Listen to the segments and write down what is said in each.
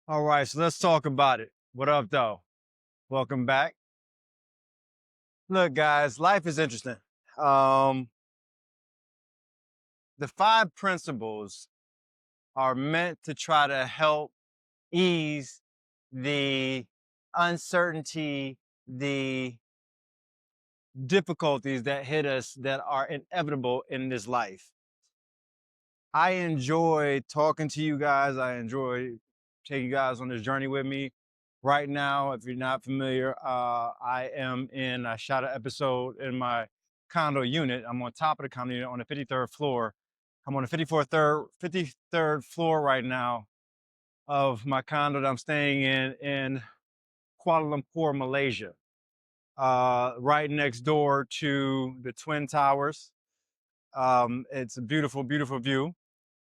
All right, so let's talk about it. What up, though? Welcome back. Look, guys, life is interesting. Um, the five principles are meant to try to help ease the uncertainty, the difficulties that hit us that are inevitable in this life. I enjoy talking to you guys. I enjoy taking you guys on this journey with me. Right now, if you're not familiar, I am in, I shot an episode in my condo unit. I'm on top of the condo unit on the 53rd floor. I'm on the 53rd floor right now of my condo that I'm staying in Kuala Lumpur, Malaysia, right next door to the Twin Towers. It's a beautiful, beautiful view,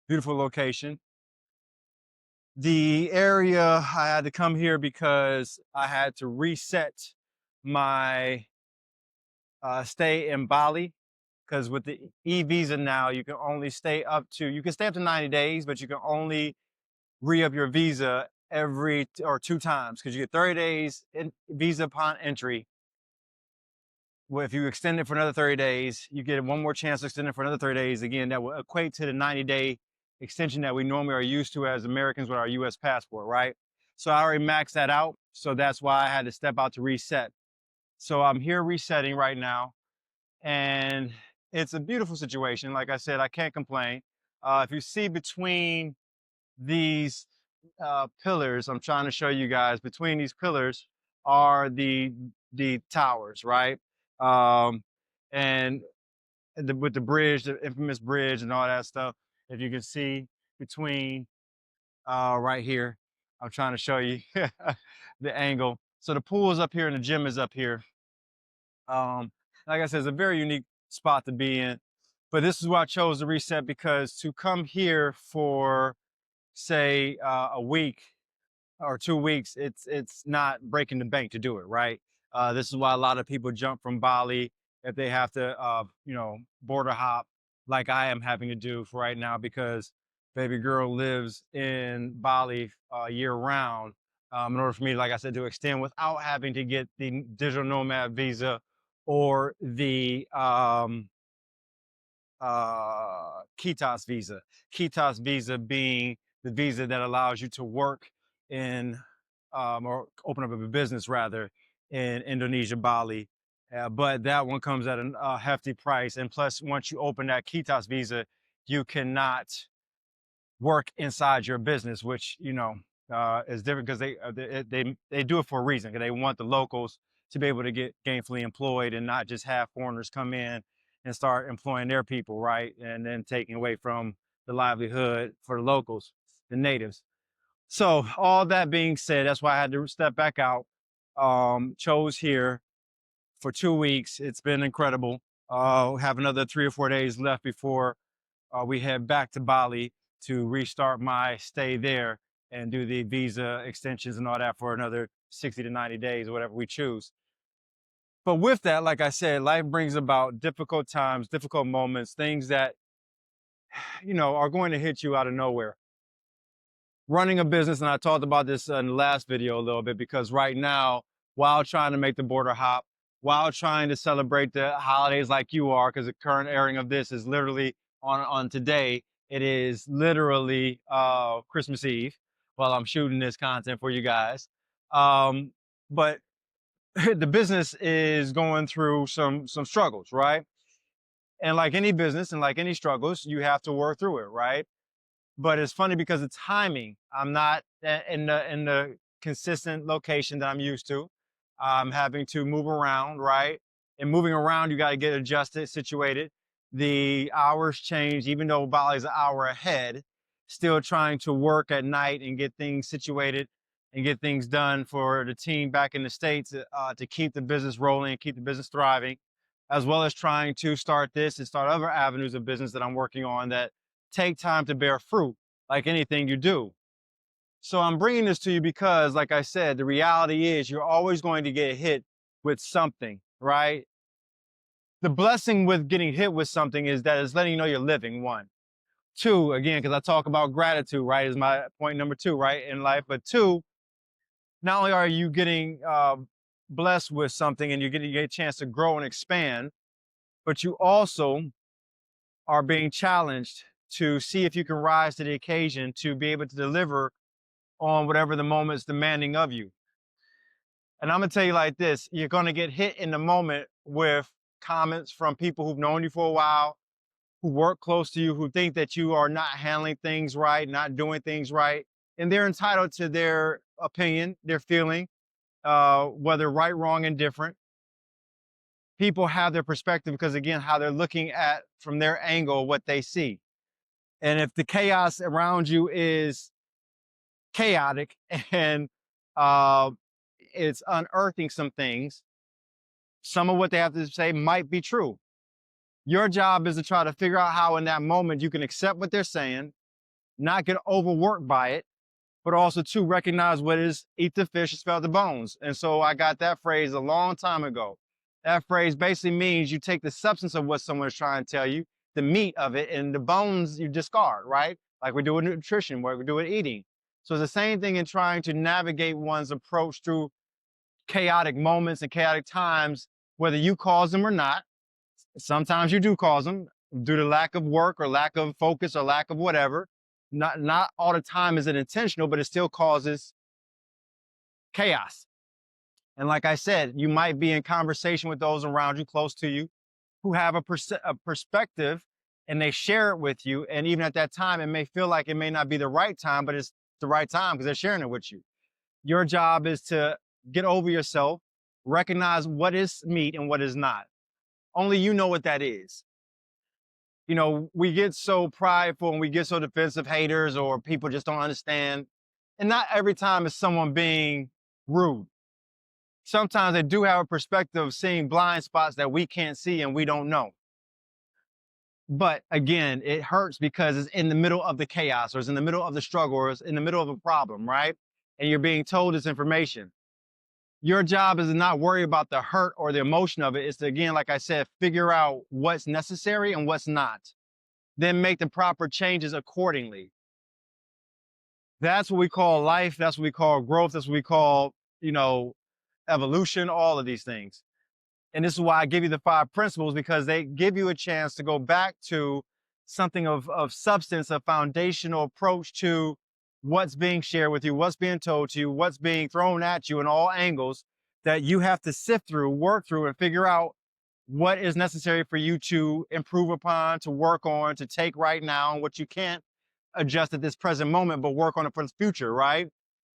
beautiful location. The area I had to come here because I had to reset my stay in Bali, because with the e-visa now you can only stay up to, you can stay up to 90 days, but you can only re-up your visa every or two times, because you get 30 days in visa upon entry. Well, if you extend it for another 30 days, you get one more chance to extend it for another 30 days. Again, that will equate to the 90-day extension that we normally are used to as Americans with our US passport, right? So I already maxed that out. So that's why I had to step out to reset. So I'm here resetting right now. And it's a beautiful situation. Like I said, I can't complain. If you see between these pillars, I'm trying to show you guys, between these pillars are the towers, right? Um, and with the bridge, the infamous bridge and all that stuff. If you can see between right here, I'm trying to show you the angle. So the pool is up here and the gym is up here. Like I said, it's a very unique spot to be in. But this is why I chose to reset, because to come here for, say, a week or 2 weeks, it's not breaking the bank to do it, right? This is why a lot of people jump from Bali if they have to, border hop, like I am having to do for right now, because baby girl lives in Bali year round. In order for me, like I said, to extend without having to get the digital nomad visa or the Kitas visa. Kitas visa being the visa that allows you to work in, or open up a business rather, in Indonesia, Bali. But that one comes at a hefty price. And plus, once you open that Kitas visa, you cannot work inside your business, which is different, because they do it for a reason. 'Cause they want the locals to be able to get gainfully employed and not just have foreigners come in and start employing their people, right? And then taking away from the livelihood for the locals, the natives. So all that being said, that's why I had to step back out. Chose here for 2 weeks. It's been incredible. Have another 3 or 4 days left before we head back to Bali to restart my stay there and do the visa extensions and all that for another 60 to 90 days, or whatever we choose. But with that, like I said, life brings about difficult times, difficult moments, things that, are going to hit you out of nowhere. Running a business, and I talked about this in the last video a little bit, because right now, while trying to make the border hop, while trying to celebrate the holidays like you are, because the current airing of this is literally on today, it is literally Christmas Eve while I'm shooting this content for you guys. But the business is going through some struggles, right? And like any business and like any struggles, you have to work through it, right? But it's funny because it's timing. I'm not in the consistent location that I'm used to. I'm having to move around, right? And moving around, you got to get adjusted, situated. The hours change, even though Bali's an hour ahead. Still trying to work at night and get things situated and get things done for the team back in the States, to keep the business rolling and keep the business thriving, as well as trying to start this and start other avenues of business that I'm working on that take time to bear fruit, like anything you do. So I'm bringing this to you because, like I said, the reality is you're always going to get hit with something, right? The blessing with getting hit with something is that it's letting you know you're living, one. Two, again, because I talk about gratitude, right, is my point number two, right, in life. But two, not only are you getting blessed with something and you get a chance to grow and expand, but you also are being challenged to see if you can rise to the occasion to be able to deliver on whatever the moment is demanding of you. And I'm gonna tell you like this, you're gonna get hit in the moment with comments from people who've known you for a while, who work close to you, who think that you are not handling things right, not doing things right. And they're entitled to their opinion, their feeling, whether right, wrong, and different. People have their perspective because, again, how they're looking at from their angle what they see. And if the chaos around you is chaotic and uh, it's unearthing some things, some of what they have to say might be true. Your job is to try to figure out how in that moment you can accept what they're saying, not get overworked by it, but also to recognize what is eat the fish, spell the bones. And so I got that phrase a long time ago. That phrase basically means you take the substance of what someone is trying to tell you, the meat of it, and the bones you discard, right? Like we do with nutrition, what we do with eating. So it's the same thing in trying to navigate one's approach through chaotic moments and chaotic times, whether you cause them or not. Sometimes you do cause them due to lack of work or lack of focus or lack of whatever. Not all the time is it intentional, but it still causes chaos. And like I said, you might be in conversation with those around you, close to you, who have a perspective and they share it with you. And even at that time, it may feel like it may not be the right time, but it's the right time because they're sharing it with you. Your job is to get over yourself, recognize what is meat and what is not. Only you know what that is. You know, we get so prideful and we get so defensive, haters or people just don't understand. And not every time is someone being rude. Sometimes they do have a perspective of seeing blind spots that we can't see and we don't know. But again, it hurts because it's in the middle of the chaos or it's in the middle of the struggle or it's in the middle of a problem, right? And you're being told this information. Your job is to not worry about the hurt or the emotion of it. It's to, again, like I said, figure out what's necessary and what's not. Then make the proper changes accordingly. That's what we call life. That's what we call growth. That's what we call, you know, evolution, all of these things. And this is why I give you the 5 principles, because they give you a chance to go back to something of substance, a foundational approach to what's being shared with you, what's being told to you, what's being thrown at you in all angles that you have to sift through, work through, and figure out what is necessary for you to improve upon, to work on, to take right now, and what you can't adjust at this present moment, but work on it for the future, right?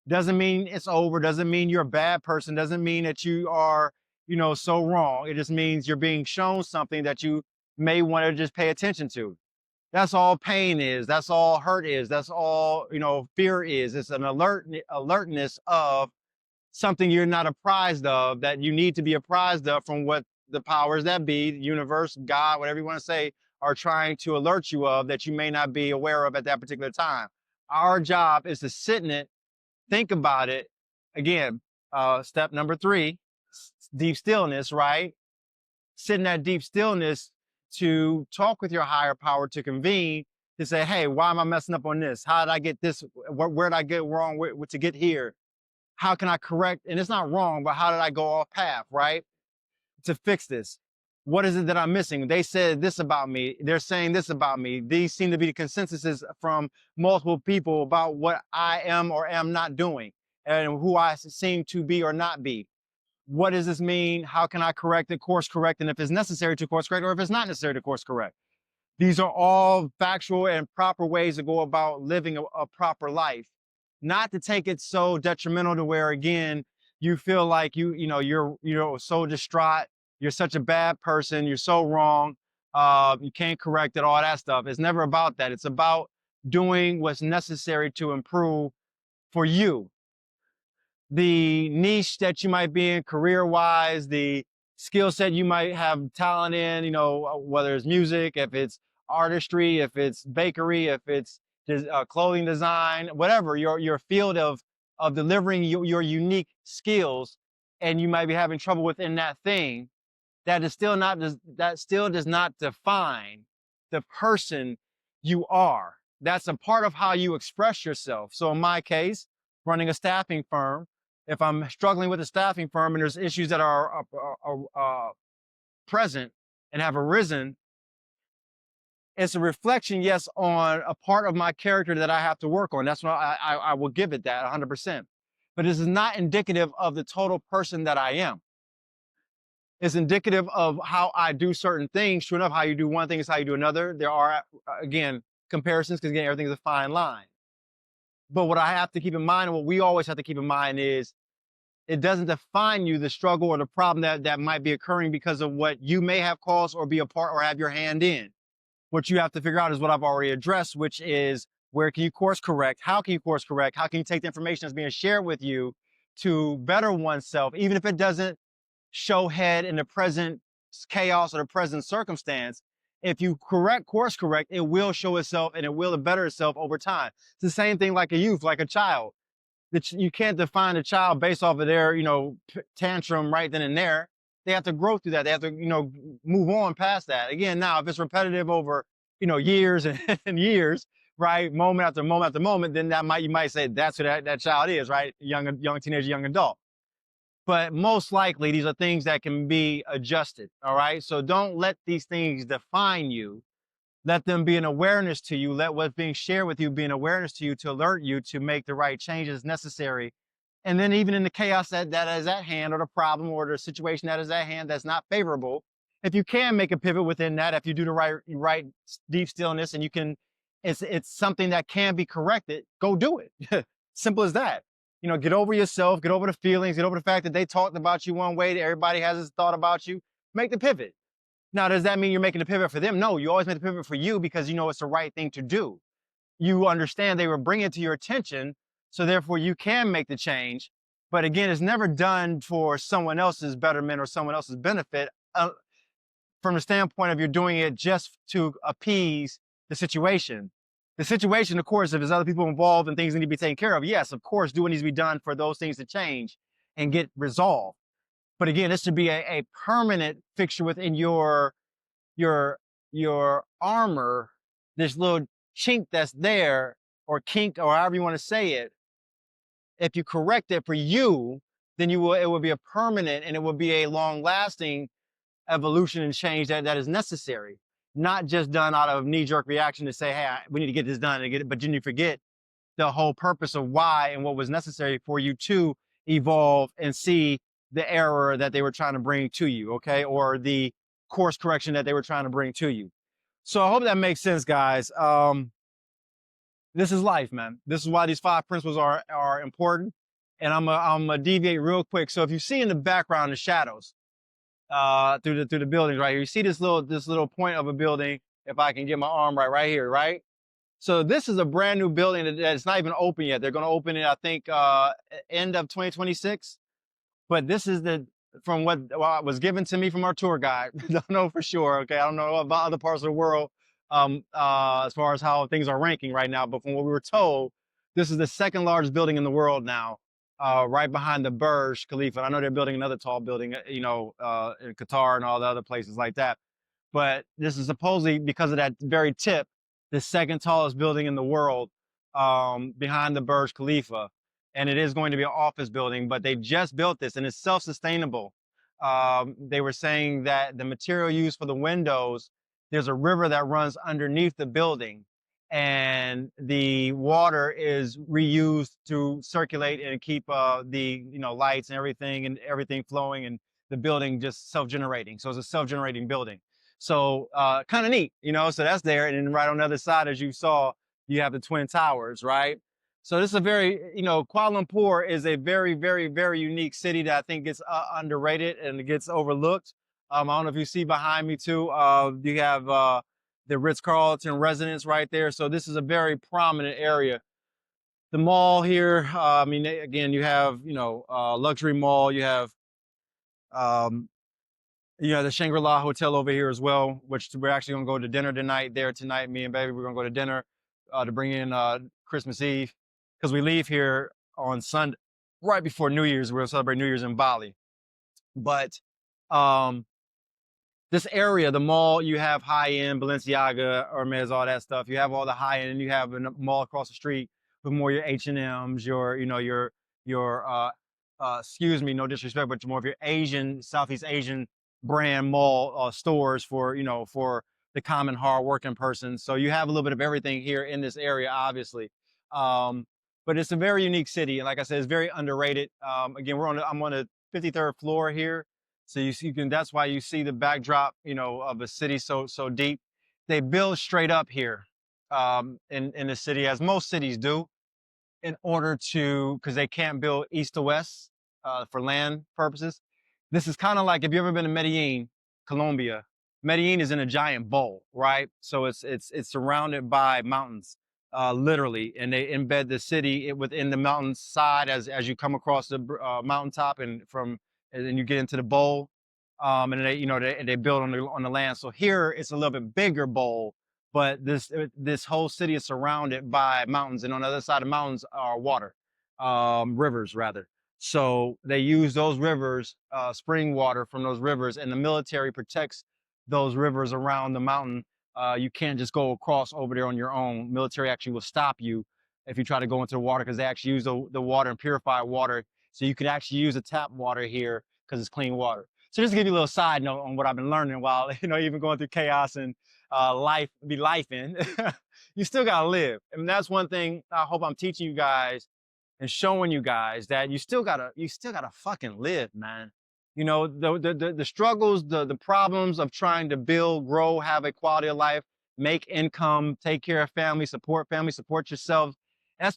Doesn't mean it's over, doesn't mean you're a bad person, doesn't mean that you are, you know, so wrong. It just means you're being shown something that you may want to just pay attention to. That's all pain is, that's all hurt is, that's all, you know, fear is. It's an alertness of something you're not apprised of that you need to be apprised of from what the powers that be, the universe, God, whatever you want to say, are trying to alert you of that you may not be aware of at that particular time. Our job is to sit in it, think about it. Again, step number 3, deep stillness, right? Sit in that deep stillness to talk with your higher power, to convene, to say, hey, why am I messing up on this? How did I get this? Where did I get wrong to get here? How can I correct? And it's not wrong, but how did I go off path, right? To fix this. What is it that I'm missing? They said this about me. They're saying this about me. These seem to be the consensuses from multiple people about what I am or am not doing and who I seem to be or not be. What does this mean? How can I correct it, course correct? And if it's necessary to course correct or if it's not necessary to course correct. These are all factual and proper ways to go about living a proper life. Not to take it so detrimental to where, again, you feel like you're so distraught, you're such a bad person, you're so wrong, you can't correct it, all that stuff. It's never about that. It's about doing what's necessary to improve for you. The niche that you might be in career-wise, the skill set you might have talent in, you know, whether it's music, if it's artistry, if it's bakery, if it's clothing design, whatever, your field of delivering your unique skills, and you might be having trouble within that thing, that still does not define the person you are. That's a part of how you express yourself. So in my case, running a staffing firm, if I'm struggling with a staffing firm and there's issues that are present and have arisen, it's a reflection, yes, on a part of my character that I have to work on. That's why I will give it that 100%. But this is not indicative of the total person that I am. It's indicative of how I do certain things. Sure enough, how you do one thing is how you do another. There are, again, comparisons because, again, everything is a fine line. But what I have to keep in mind, and what we always have to keep in mind is it doesn't define you, the struggle or the problem that might be occurring because of what you may have caused or be a part or have your hand in. What you have to figure out is what I've already addressed, which is where can you course correct? How can you course correct? How can you take the information that's being shared with you to better oneself, even if it doesn't show head in the present chaos or the present circumstance? If you course correct, it will show itself and it will better itself over time. It's the same thing like a youth, like a child. That you can't define a child based off of their, tantrum right then and there. They have to grow through that. They have to, move on past that. Again, now if it's repetitive over, years and, and years, right, moment after moment after moment, then you might say that's who that child is, right, young teenager, young adult. But most likely, these are things that can be adjusted. All right, so don't let these things define you. Let them be an awareness to you. Let what's being shared with you be an awareness to you to alert you to make the right changes necessary. And then even in the chaos that is at hand, or the problem or the situation that is at hand that's not favorable, if you can make a pivot within that, if you do the right deep stillness and you can, it's something that can be corrected, go do it. Simple as that. Get over yourself, get over the feelings, get over the fact that they talked about you one way, that everybody has this thought about you. Make the pivot. Now, does that mean you're making a pivot for them? No, you always make the pivot for you because you know it's the right thing to do. You understand they were bringing it to your attention, so therefore you can make the change. But again, it's never done for someone else's betterment or someone else's benefit. From the standpoint of you're doing it just to appease the situation. The situation, of course, if there's other people involved and things need to be taken care of, yes, of course, do what needs to be done for those things to change and get resolved. But again, this should be a permanent fixture within your armor, this little chink that's there, or kink, or however you want to say it. If you correct it for you, then it will be a permanent and it will be a long-lasting evolution and change that is necessary, not just done out of knee-jerk reaction to say, hey, we need to get this done and get it, but then you forget the whole purpose of why and what was necessary for you to evolve and see the error that they were trying to bring to you, okay? Or the course correction that they were trying to bring to you. So I hope that makes sense, guys. This is life, man. This is why these 5 principles are important. And I'm gonna deviate real quick. So if you see in the background the shadows through the buildings right here, you see this little point of a building. If I can get my arm right here, right? So this is a brand new building that's not even open yet. They're going to open it, I think, end of 2026. But this is from what was given to me from our tour guide. Don't know for sure. Okay, I don't know about other parts of the world as far as how things are ranking right now. But from what we were told, this is the second largest building in the world now, right behind the Burj Khalifa. I know they're building another tall building, in Qatar and all the other places like that. But this is supposedly, because of that very tip, the second tallest building in the world, behind the Burj Khalifa. And it is going to be an office building, but they just built this and it's self-sustainable. They were saying that the material used for the windows, there's a river that runs underneath the building, and the water is reused to circulate and keep the lights and everything flowing, and the building just self-generating. So it's a self-generating building. So kind of neat, so that's there. And then right on the other side, as you saw, you have the Twin Towers, right? So this is a very, Kuala Lumpur is a very, very, very unique city that I think gets underrated and gets overlooked. I don't know if you see behind me too, you have the Ritz-Carlton residence right there. So this is a very prominent area. The mall here, again, you have, luxury mall, you have the Shangri-La Hotel over here as well, which we're actually going to go to dinner tonight. Me and baby, we're going to go to dinner to bring in Christmas Eve, because we leave here on Sunday, right before New Year's. We're going to celebrate New Year's in Bali. But this area, the mall, you have high-end Balenciaga, Hermes, all that stuff. You have all the high-end, and you have a mall across the street with more your H&Ms, your, you know, your excuse me, no disrespect, but more of your Asian, Southeast Asian brand mall stores for, you know, for the common hard-working person. So you have a little bit of everything here in this area, obviously. But it's a very unique city, and like I said, it's very underrated. Again, I'm on the 53rd floor here, so you can, that's why you see the backdrop, you know, of a city so deep. They build straight up here in the city, as most cities do, in order to, because they can't build east to west for land purposes. This is kind of like if you've ever been to Medellin, Colombia. Medellin is in a giant bowl, right? So it's surrounded by mountains, literally, and they embed the city within the mountain side as you come across the mountaintop and then you get into the bowl, and they, you know, they build on the land. So here it's a little bit bigger bowl, but this whole city is surrounded by mountains, and on the other side of mountains are water, rivers rather. So they use those rivers, spring water from those rivers, and the military protects those rivers around the mountain. You can't just go across over there on your own. Military actually will stop you if you try to go into the water, because they actually use the water and purify water. So you could actually use the tap water here because it's clean water. So just to give you a little side note on what I've been learning while, you know, even going through chaos and life in, you still gotta live. And that's one thing I hope I'm teaching you guys and showing you guys, that you still gotta fucking live, man. You know, the struggles, the problems of trying to build, grow, have a quality of life, make income, take care of family, support yourself.